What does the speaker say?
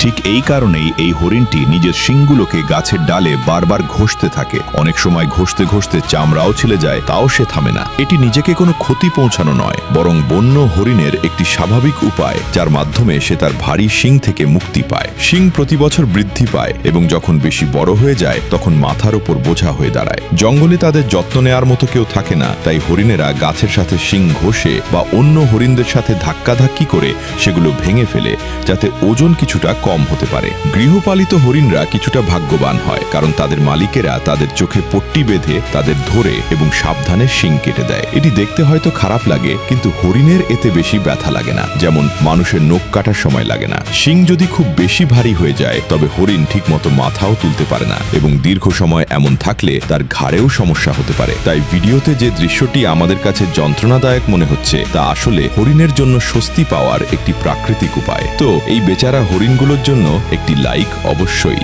ঠিক এই কারণেই এই হরিণটি নিজের শিংগুলোকে গাছের ডালে বারবার ঘষতে থাকে। অনেক সময় ঘষতে ঘষতে চামড়াও ছিলে যায়, তাও সে থামে না। এটি নিজেকে কোনো ক্ষতি পৌঁছানো নয়, বরং বন্য হরিণের একটি স্বাভাবিক উপায়, যার মাধ্যমে সে তার ভারী শিং থেকে মুক্তি পায়। শিং প্রতি বছর বৃদ্ধি পায় এবং যখন বেশি বড় হয়ে যায় তখন মাথার উপর বোঝা হয়ে দাঁড়ায়। জঙ্গলে তাদের যত্ন নেওয়ার মতো কেউ থাকে না, তাই হরিণেরা গাছের সাথে শিং ঘষে বা অন্য হরিণদের সাথে ধাক্কাধাক্কি করে সেগুলো ভেঙে ফেলে, যাতে ওজন কিছুটা কম হতে পারে। গৃহপালিত হরিণরা কিছুটা ভাগ্যবান হয়, কারণ তাদের মালিকেরা তাদের চোখে পট্টি বেঁধে তাদের ধরে এবং সাবধানে শিং কেটে দেয়। এটি দেখতে হয়তো খারাপ লাগে, কিন্তু হরিণের এতে বেশি ব্যথা লাগে না, যেমন মানুষের নখ কাটার সময় লাগে না। শিং যদি খুব বেশি ভারী হয়ে যায় তবে হরিণ ঠিকমতো মাথাও তুলতে পারে না, এবং দীর্ঘ সময় এমন থাকলে তার ঘাড়েও সমস্যা হতে পারে। তাই ভিডিওতে যে দৃশ্যটি আমাদের কাছে যন্ত্রণাদায়ক মনে হচ্ছে তা আসলে হরিণের জন্য স্বস্তি পাওয়ার একটি প্রাকৃতিক উপায়। তো এই বেচারা হরিণগুলোর জন্য একটি লাইক অবশ্যই।